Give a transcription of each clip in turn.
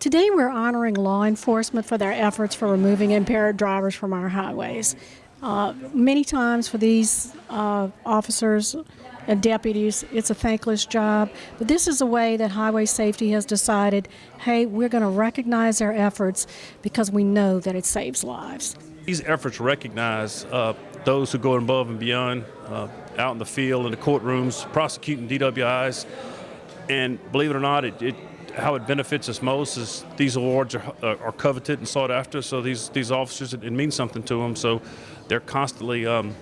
Today we're honoring law enforcement for their efforts for removing impaired drivers from our highways. Many times for these officers and deputies, it's a thankless job, but this is a way that Highway Safety has decided, hey, we're going to recognize their efforts because we know that it saves lives. These efforts recognize those who go above and beyond out in the field, in the courtrooms, prosecuting DWIs, and believe it or not, how it benefits us most is these awards are coveted and sought after. So these officers, it means something to them. So they're constantly, trying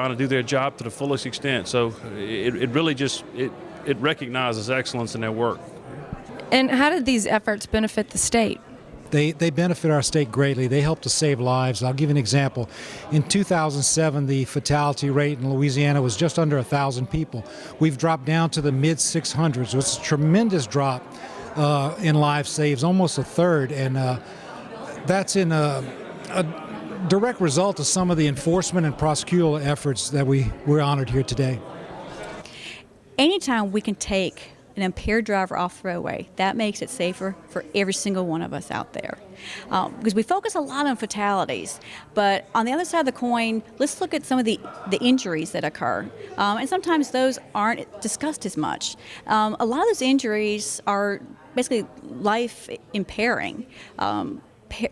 to do their job to the fullest extent. So it really just it recognizes excellence in their work. And how did these efforts benefit the state? They benefit our state greatly. They help to save lives. I'll give you an example. In 2007, the fatality rate in Louisiana was just under 1,000 people. We've dropped down to the mid-600s. It's a tremendous drop in lives saved, almost a third. And that's in a direct result of some of the enforcement and prosecutorial efforts that we're honored here today. Anytime we can take an impaired driver off the roadway, that makes it safer for every single one of us out there. Because we focus a lot on fatalities, but on the other side of the coin, let's look at some of the injuries that occur. And sometimes those aren't discussed as much. A lot of those injuries are basically life impairing.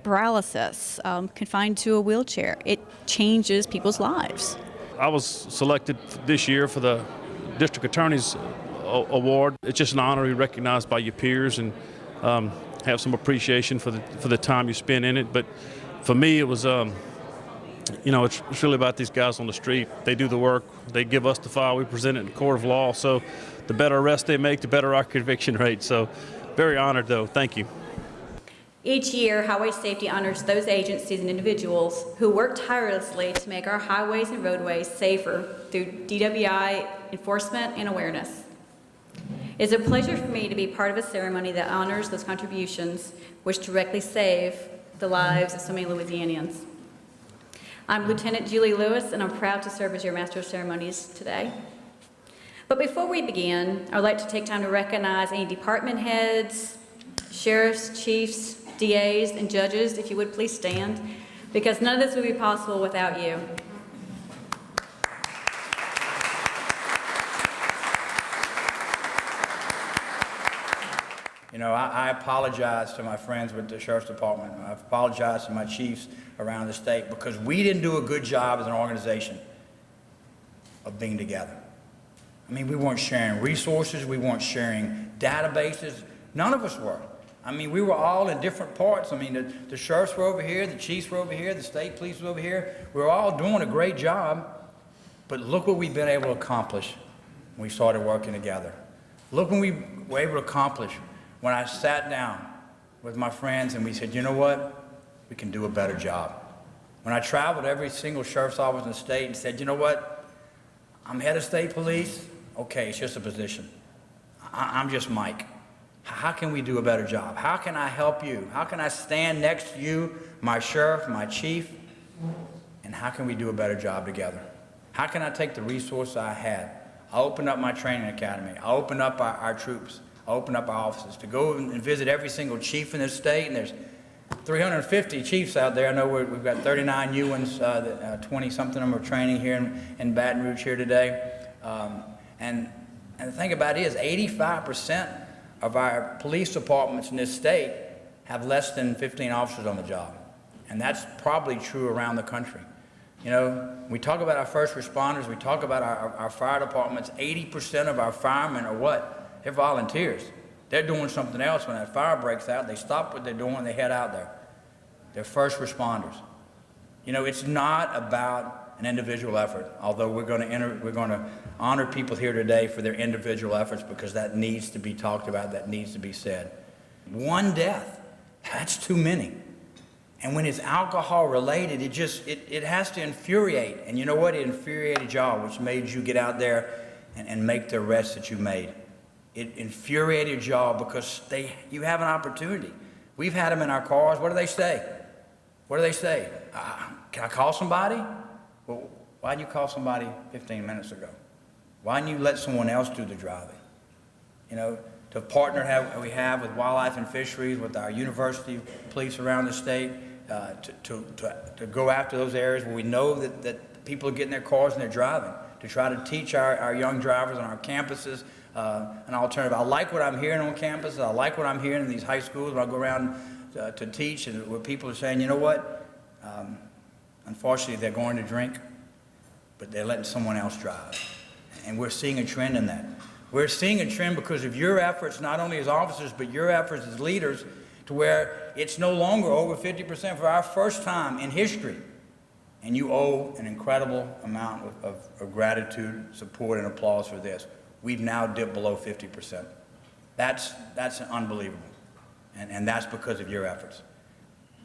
Paralysis, confined to a wheelchair. It changes people's lives. I was selected this year for the District Attorney's Award. It's just an honor to be recognized by your peers and have some appreciation for the time you spend in it. But for me, it was, it's really about these guys on the street. They do the work. They give us the file. We present it in the court of law. So the better arrests they make, the better our conviction rate. So very honored, though. Thank you. Each year, Highway Safety honors those agencies and individuals who work tirelessly to make our highways and roadways safer through DWI enforcement and awareness. It's a pleasure for me to be part of a ceremony that honors those contributions which directly save the lives of so many Louisianians. I'm Lieutenant Julie Lewis, and I'm proud to serve as your Master of Ceremonies today. But before we begin, I'd like to take time to recognize any department heads, sheriffs, chiefs, DAs, and judges, if you would please stand, because none of this would be possible without you. You know, I apologize to my friends with the Sheriff's Department. I apologize to my chiefs around the state because we didn't do a good job as an organization of being together. I mean, we weren't sharing resources, we weren't sharing databases. None of us were. I mean, we were all in different parts. I mean, the sheriffs were over here, the chiefs were over here, the state police were over here. We were all doing a great job, but look what we've been able to accomplish when we started working together. Look what we were able to accomplish when I sat down with my friends and we said, you know what, we can do a better job. When I traveled to every single sheriff's office in the state and said, you know what, I'm head of state police, okay, it's just a position. I'm just Mike. How can we do a better job? How can I help you? How can I stand next to you, my sheriff, my chief, and how can we do a better job together? How can I take the resources I had? I opened up my training academy. I opened up our troops. I opened up our offices to go and visit every single chief in this state, and there's 350 chiefs out there. I know we've got 39 new ones, 20-something of them are training here in Baton Rouge here today. And the thing about it is 85% of our police departments in this state have less than 15 officers on the job. And that's probably true around the country. You know, we talk about our first responders, we talk about our fire departments, 80% of our firemen are what? They're volunteers. They're doing something else when that fire breaks out. They stop what they're doing and they head out there. They're first responders. You know, it's not about an individual effort, although we're going to honor people here today for their individual efforts because that needs to be talked about, that needs to be said. One death, that's too many. And when it's alcohol related, it has to infuriate. And you know what? It infuriated y'all, which made you get out there and make the arrests that you made. It infuriated y'all because you have an opportunity. We've had them in our cars. What do they say? What do they say? Can I call somebody? Well, why didn't you call somebody 15 minutes ago? Why didn't you let someone else do the driving? You know, to partner we have with Wildlife and Fisheries, with our university police around the state, to go after those areas where we know that people are getting their cars and they're driving, to try to teach our young drivers on our campuses an alternative. I like what I'm hearing on campuses. I like what I'm hearing in these high schools when I go around to teach, and where people are saying, you know what, unfortunately they're going to drink, but they're letting someone else drive. And we're seeing a trend in that. We're seeing a trend because of your efforts, not only as officers, but your efforts as leaders, to where it's no longer over 50% for our first time in history. And you owe an incredible amount of gratitude, support, and applause for this. We've now dipped below 50%. That's unbelievable. And that's because of your efforts.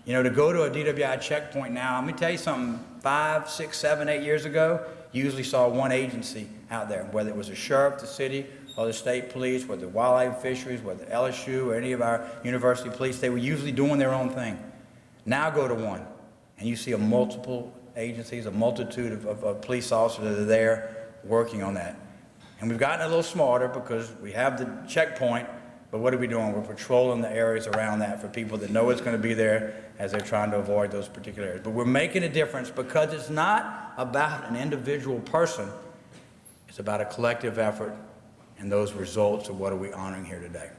You know, to go to a DWI checkpoint now, let me tell you something, 5, 6, 7, 8 years ago, you usually saw one agency out there, whether it was the sheriff, the city, or the state police, whether Wildlife and Fisheries, whether LSU, or any of our university police. They were usually doing their own thing. Now go to one, and you see a multiple agencies, a multitude of police officers that are there working on that. And we've gotten a little smarter because we have the checkpoint, but what are we doing? We're patrolling the areas around that for people that know it's going to be there as they're trying to avoid those particular areas. But we're making a difference because it's not about an individual person. It's about a collective effort, and those results of what are we honoring here today.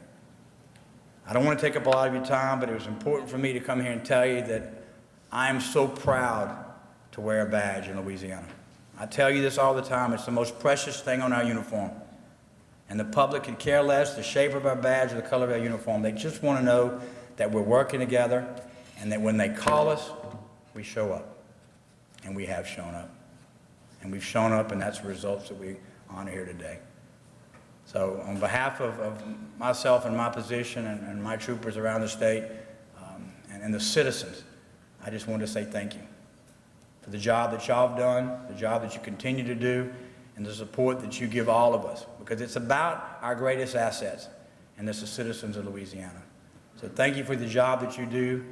I don't want to take up a lot of your time, but it was important for me to come here and tell you that I am so proud to wear a badge in Louisiana. I tell you this all the time, it's the most precious thing on our uniform. And the public could care less the shape of our badge or the color of our uniform. They just want to know that we're working together and that when they call us, we show up. And we have shown up. And we've shown up, and that's the results that we honor here today. So on behalf of myself and my position and my troopers around the state and the citizens, I just want to say thank you for the job that y'all have done, the job that you continue to do, and the support that you give all of us, because it's about our greatest assets, and it's the citizens of Louisiana. So thank you for the job that you do.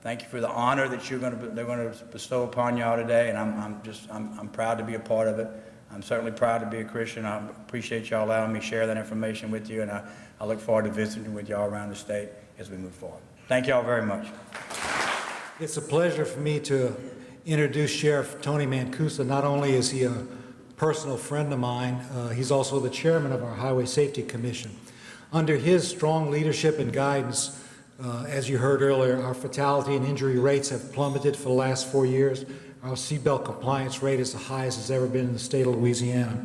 Thank you for the honor that they're going to bestow upon y'all today, and I'm proud to be a part of it. I'm certainly proud to be a Christian. I appreciate y'all allowing me to share that information with you, and I look forward to visiting with y'all around the state as we move forward. Thank y'all very much. It's a pleasure for me to introduce Sheriff Tony Mancusa. Not only is he a personal friend of mine, he's also the chairman of our Highway Safety Commission. Under his strong leadership and guidance, as you heard earlier, our fatality and injury rates have plummeted for the last 4 years. Our seatbelt compliance rate is the highest it's ever been in the state of Louisiana.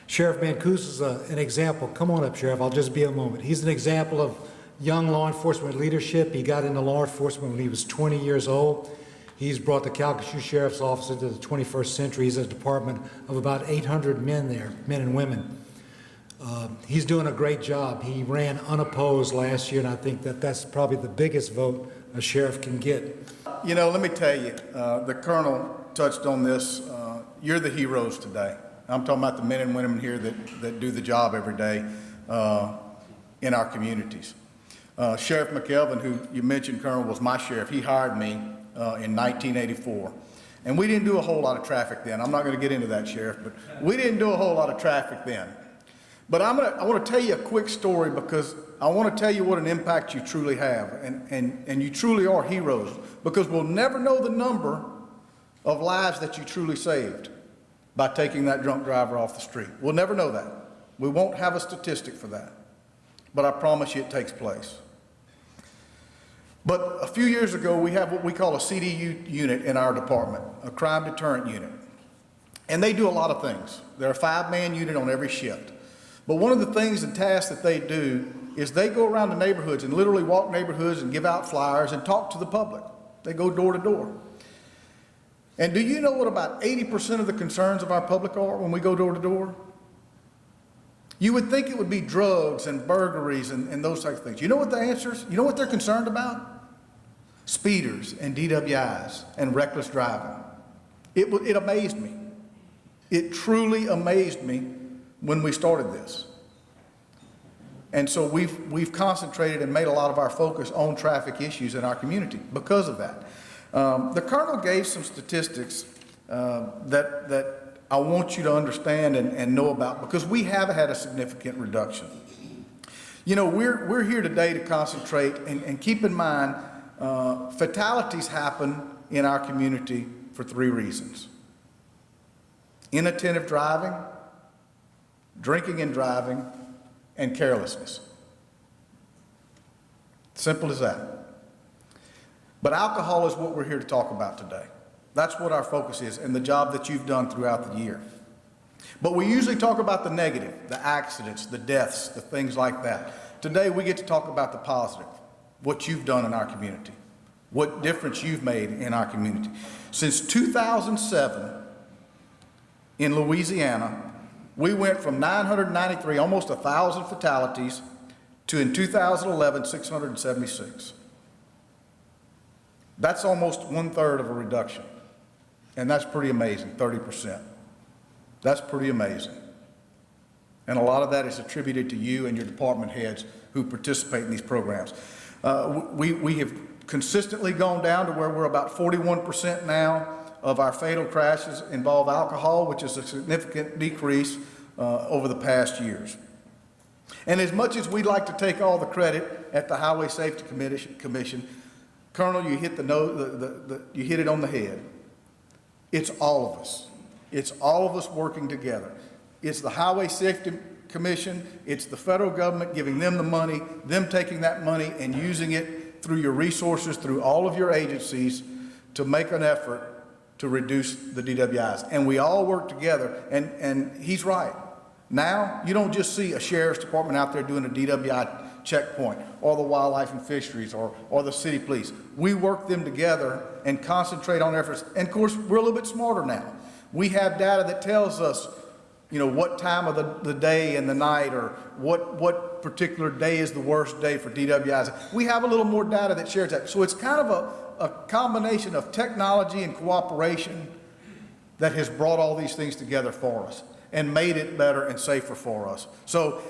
Sheriff Mancusa is an example. Come on up, Sheriff. I'll just be a moment. He's an example of young law enforcement leadership. He got into law enforcement when he was 20 years old. He's brought the Calcasieu Sheriff's Office into the 21st century. He's a department of about 800 men there, men and women. He's doing a great job. He ran unopposed last year, and I think that's probably the biggest vote a sheriff can get. You know, let me tell you, the Colonel touched on this. You're the heroes today. I'm talking about the men and women here that do the job every day in our communities. Sheriff McKelvin, who you mentioned, Colonel, was my sheriff. He hired me in 1984. And we didn't do a whole lot of traffic then. I'm not going to get into that, Sheriff, but we didn't do a whole lot of traffic then. But I want to tell you a quick story because I want to tell you what an impact you truly have. And you truly are heroes, because we'll never know the number of lives that you truly saved by taking that drunk driver off the street. We'll never know that. We won't have a statistic for that. But I promise you it takes place. But a few years ago, we have what we call a CDU unit in our department, a crime deterrent unit. And they do a lot of things. They're a 5-man unit on every shift. But one of the things and tasks that they do is they go around the neighborhoods and literally walk neighborhoods and give out flyers and talk to the public. They go door to door. And do you know what about 80% of the concerns of our public are when we go door to door? You would think it would be drugs and burglaries and those types of things. You know what the answer is? You know what they're concerned about? Speeders and DWIs and reckless driving. It amazed me. It truly amazed me when we started this. And so we've concentrated and made a lot of our focus on traffic issues in our community because of that. The Colonel gave some statistics that I want you to understand and know about, because we have had a significant reduction. You know, we're here today to concentrate and keep in mind, fatalities happen in our community for 3 reasons: inattentive driving, drinking and driving, and carelessness. Simple as that. But alcohol is what we're here to talk about today. That's what our focus is and the job that you've done throughout the year. But we usually talk about the negative, the accidents, the deaths, the things like that. Today we get to talk about the positive, what you've done in our community, what difference you've made in our community. Since 2007 in Louisiana, we went from 993, almost 1,000 fatalities, to in 2011, 676. That's almost 1/3 of a reduction. And that's pretty amazing, 30%. That's pretty amazing. And a lot of that is attributed to you and your department heads who participate in these programs. We have consistently gone down to where we're about 41% now of our fatal crashes involve alcohol, which is a significant decrease over the past years. And as much as we'd like to take all the credit at the Highway Safety Commission, Colonel, you hit you hit it on the head. It's all of us. It's all of us working together. It's the Highway Safety Commission, it's the federal government giving them the money, them taking that money and using it through your resources, through all of your agencies to make an effort to reduce the DWIs. And we all work together, and he's right. Now, you don't just see a sheriff's department out there doing a DWI checkpoint, or the wildlife and fisheries, or the city police. We work them together and concentrate on efforts. And of course, we're a little bit smarter now. We have data that tells us, you know, what time of the day and the night, or what particular day is the worst day for DWIs. We have a little more data that shares that. So it's kind of a combination of technology and cooperation that has brought all these things together for us and made it better and safer for us. So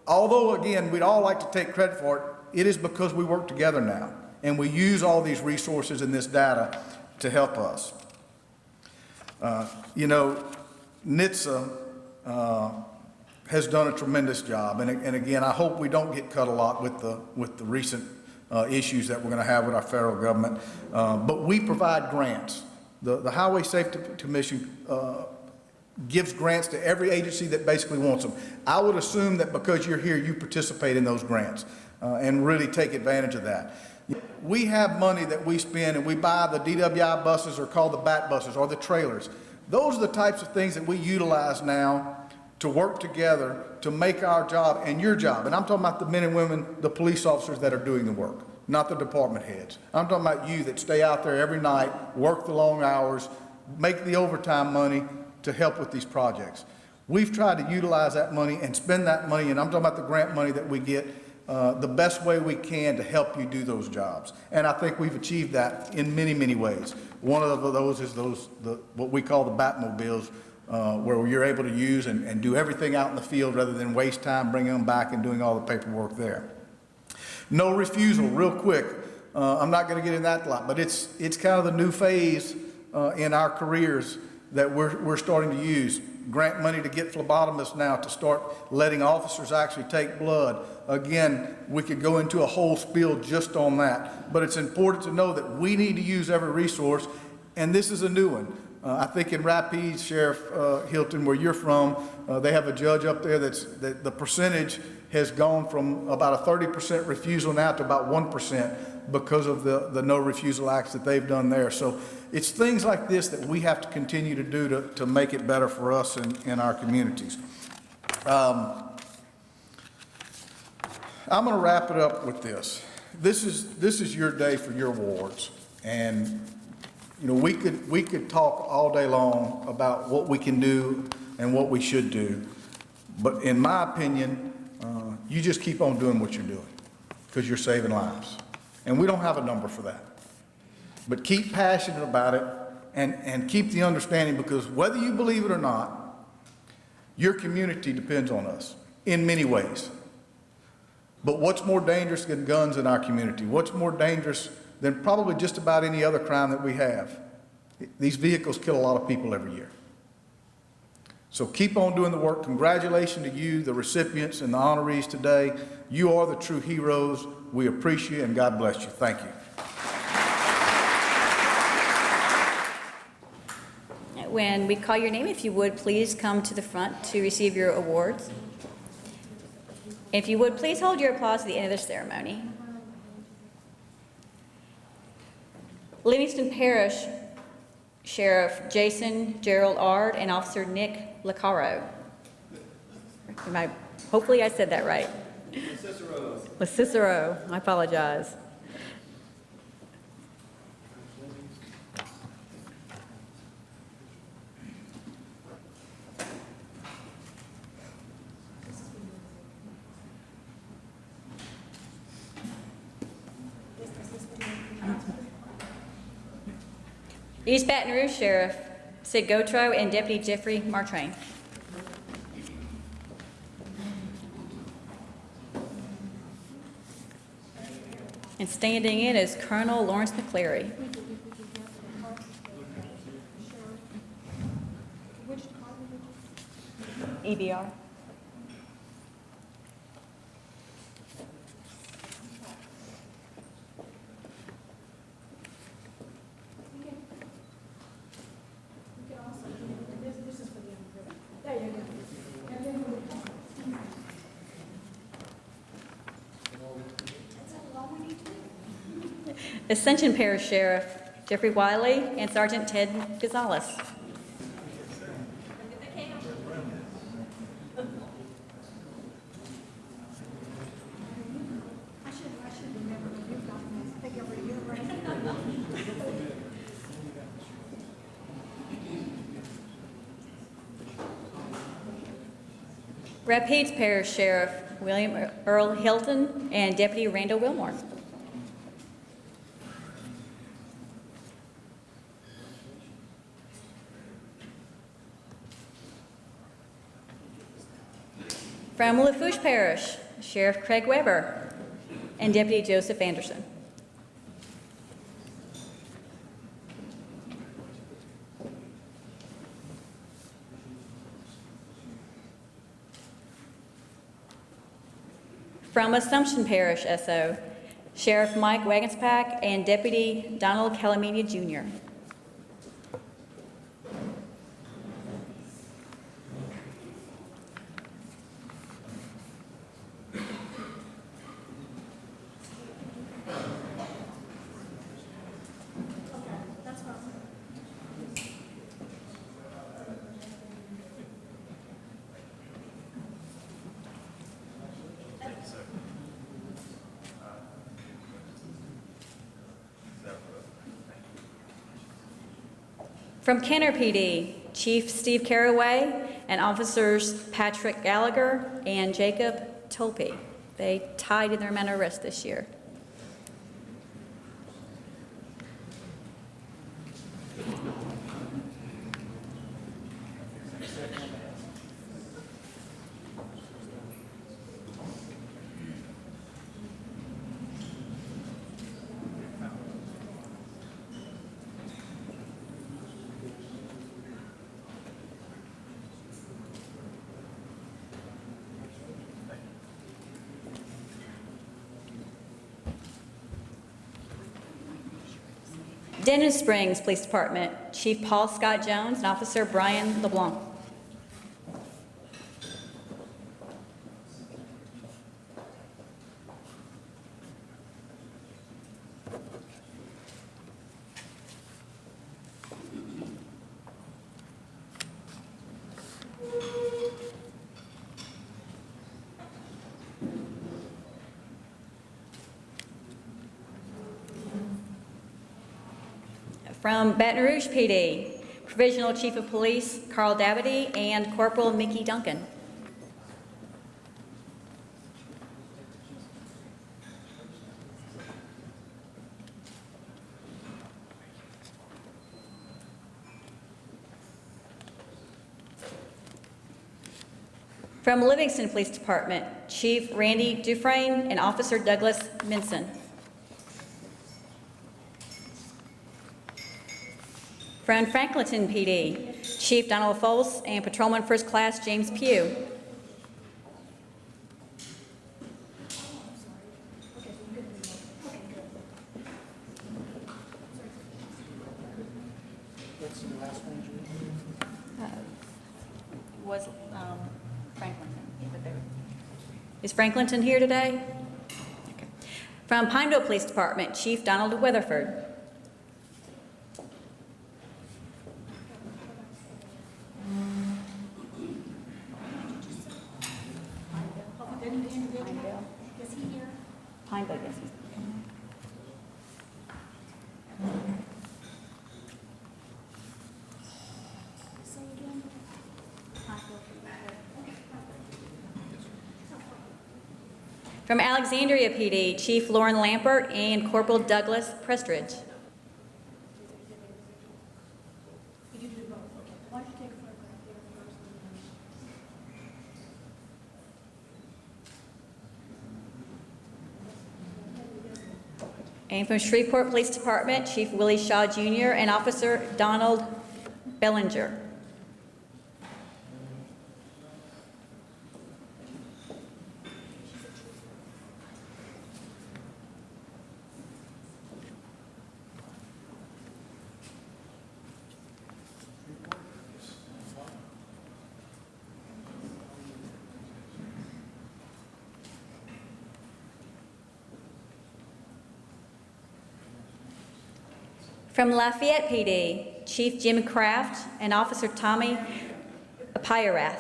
although, again, we'd all like to take credit for it, it is because we work together now, and we use all these resources and this data to help us. You know, NHTSA has done a tremendous job, and again, I hope we don't get cut a lot with the recent issues that we're going to have with our federal government, but we provide grants. The Highway Safety Commission gives grants to every agency that basically wants them. I would assume that because you're here, you participate in those grants and really take advantage of that. We have money that we spend, and we buy the DWI buses, or called the BAT buses, or the trailers. Those are the types of things that we utilize now to work together to make our job and your job. And I'm talking about the men and women, the police officers that are doing the work, not the department heads. I'm talking about you that stay out there every night, work the long hours, make the overtime money to help with these projects. We've tried to utilize that money and spend that money, and I'm talking about the grant money that we get, the best way we can to help you do those jobs. And I think we've achieved that in many, many ways. One of those is what we call the Batmobiles, where you're able to use and do everything out in the field rather than waste time bringing them back and doing all the paperwork there. No refusal, real quick. I'm not going to get in that a lot, but it's kind of the new phase in our careers that we're starting to use. Grant money to get phlebotomists now to start letting officers actually take blood. Again, we could go into a whole spiel just on that, but it's important to know that we need to use every resource, and this is a new one. I think in Rapides, Sheriff Hilton, where you're from, they have a judge up there that the percentage has gone from about a 30% refusal now to about 1% because of the no refusal acts that they've done there. So it's things like this that we have to continue to do to make it better for us in our communities. I'm going to wrap it up with this. This is your day for your awards, and you know, we could talk all day long about what we can do and what we should do, but in my opinion, you just keep on doing what you're doing because you're saving lives, and we don't have a number for that. But keep passionate about it and keep the understanding, because whether you believe it or not, your community depends on us in many ways. But what's more dangerous than guns in our community? What's more dangerous than probably just about any other crime that we have? These vehicles kill a lot of people every year. So keep on doing the work. Congratulations to you, the recipients and the honorees today. You are the true heroes. We appreciate you, and God bless you. Thank you. When we call your name, if you would, please come to the front to receive your awards. If you would, please hold your applause to the end of the ceremony. Livingston Parish Sheriff Jason Gerald Ard and Officer Nick Lecaro. Hopefully I said that right. LeCicero. I apologize. East Baton Rouge Sheriff Sid Gotro and Deputy Jeffrey Martrain. And standing in is Colonel Lawrence McCleary. EBR. Ascension Parish Sheriff Jeffrey Wiley and Sergeant Ted Gonzalez. Rapides Parish Sheriff William Earl Hilton and Deputy Randall Wilmore. From Lafourche Parish, Sheriff Craig Weber and Deputy Joseph Anderson. From Assumption Parish, SO, Sheriff Mike Wagenspack and Deputy Donald Calamania Jr. From Kenner PD, Chief Steve Carraway and Officers Patrick Gallagher and Jacob Tolpe. They tied in their amount of arrests this year. Denton Springs Police Department, Chief Paul Scott Jones and Officer Brian LeBlanc. From Baton Rouge PD, Provisional Chief of Police Carl Dabity and Corporal Mickey Duncan. From Livingston Police Department, Chief Randy Dufresne and Officer Douglas Minson. From Franklinton PD, Chief Donald Foles, and Patrolman First Class James Pugh. Was Franklinton. Is Franklinton here today? Okay. From Pineville Police Department, Chief Donald Weatherford. Pineville, yes. From Alexandria PD, Chief Lauren Lampert and Corporal Douglas Prestridge. And from Shreveport Police Department, Chief Willie Shaw Jr. and Officer Donald Bellinger. From Lafayette PD, Chief Jim Kraft and Officer Tommy Pyrath.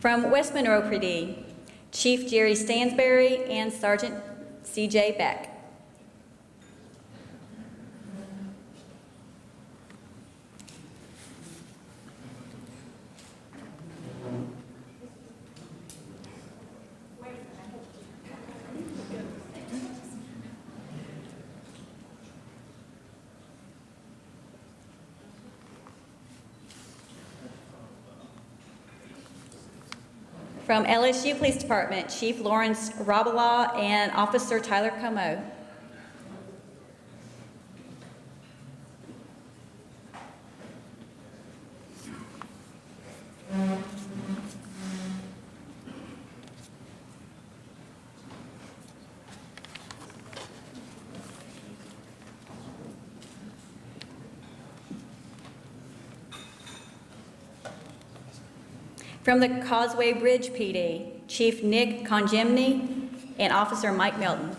From West Monroe PD, Chief Jerry Stansberry and Sergeant C.J. Beck. From LSU Police Department, Chief Lawrence Rabalaw and Officer Tyler Como. From the Causeway Bridge PD, Chief Nick Congemny and Officer Mike Melton.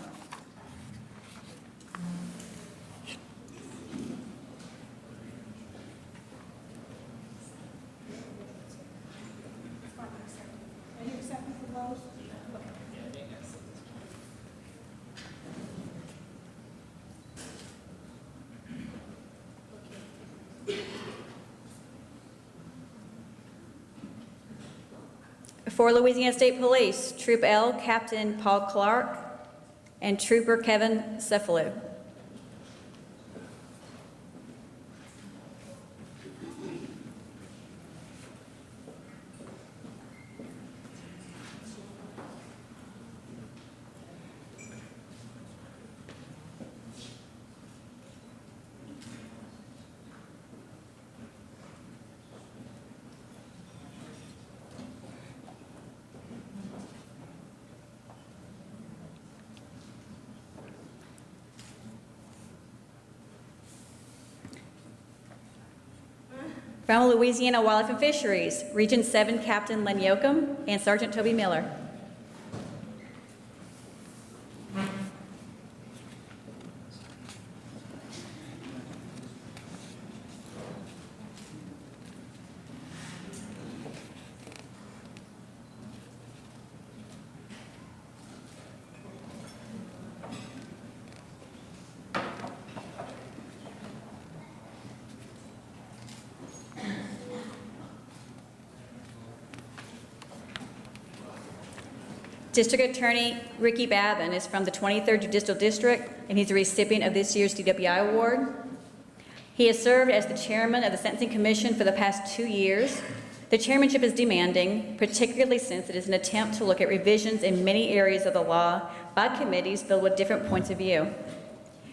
For Louisiana State Police, Troop L, Captain Paul Clark, and Trooper Kevin Cephalou. From Louisiana Wildlife and Fisheries, Region 7 Captain Len Yoakum and Sergeant Toby Miller. District Attorney Ricky Babin is from the 23rd Judicial District, and he's a recipient of this year's DWI Award. He has served as the chairman of the Sentencing Commission for the past 2 years, The chairmanship is demanding, particularly since it is an attempt to look at revisions in many areas of the law by committees filled with different points of view.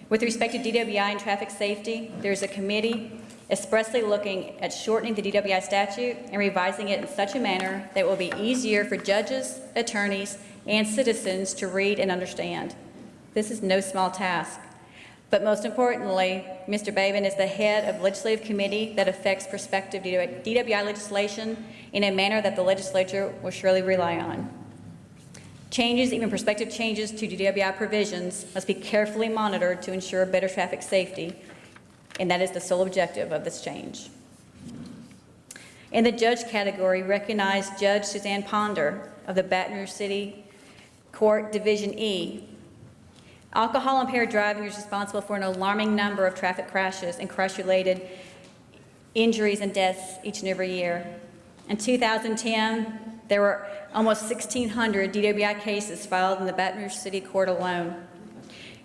With respect to DWI and traffic safety, there is a committee expressly looking at shortening the DWI statute and revising it in such a manner that it will be easier for judges, attorneys, and citizens to read and understand. This is no small task. But most importantly, Mr. Babin is the head of the legislative committee that affects prospective DWI legislation in a manner that the legislature will surely rely on. Changes, even prospective changes to DWI provisions, must be carefully monitored to ensure better traffic safety, and that is the sole objective of this change. In the judge category, recognize Judge Suzanne Ponder of the Baton Rouge City Court Division E. Alcohol-impaired driving is responsible for an alarming number of traffic crashes and crash-related injuries and deaths each and every year. In 2010, there were almost 1,600 DWI cases filed in the Baton Rouge City Court alone.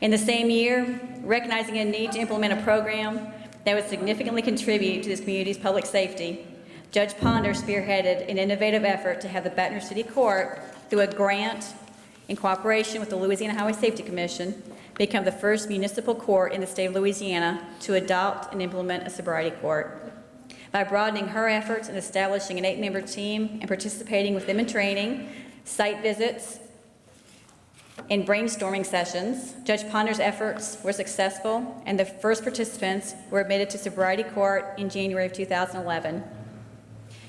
In the same year, recognizing a need to implement a program that would significantly contribute to this community's public safety, Judge Ponder spearheaded an innovative effort to have the Baton Rouge City Court, through a grant in cooperation with the Louisiana Highway Safety Commission, become the first municipal court in the state of Louisiana to adopt and implement a sobriety court. By broadening her efforts and establishing an 8-member team and participating with them in training, site visits, and brainstorming sessions, Judge Ponder's efforts were successful, and the first participants were admitted to sobriety court in January of 2011.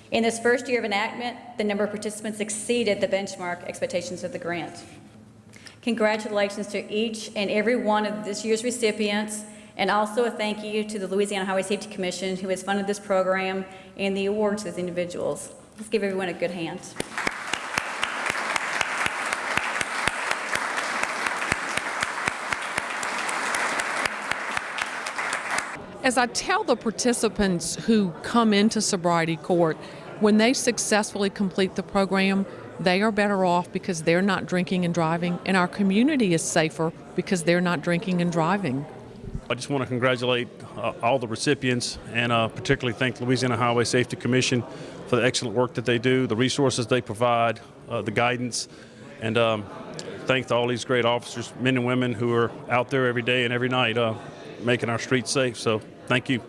In this first year of enactment, the number of participants exceeded the benchmark expectations of the grant. Congratulations to each and every one of this year's recipients, and also a thank you to the Louisiana Highway Safety Commission, who has funded this program, and the awards to those individuals. Let's give everyone a good hand. As I tell the participants who come into sobriety court, when they successfully complete the program, they are better off because they're not drinking and driving, and our community is safer because they're not drinking and driving. I just want to congratulate all the recipients, and particularly thank the Louisiana Highway Safety Commission for the excellent work that they do, the resources they provide, the guidance, and thank all these great officers, men and women who are out there every day and every night making our streets safe. So thank you.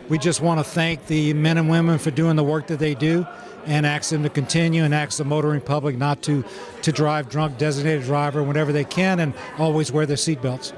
We just want to thank the men and women for doing the work that they do, and ask them to continue, and ask the motoring public not to drive drunk, designated driver whenever they can, and always wear their seatbelts.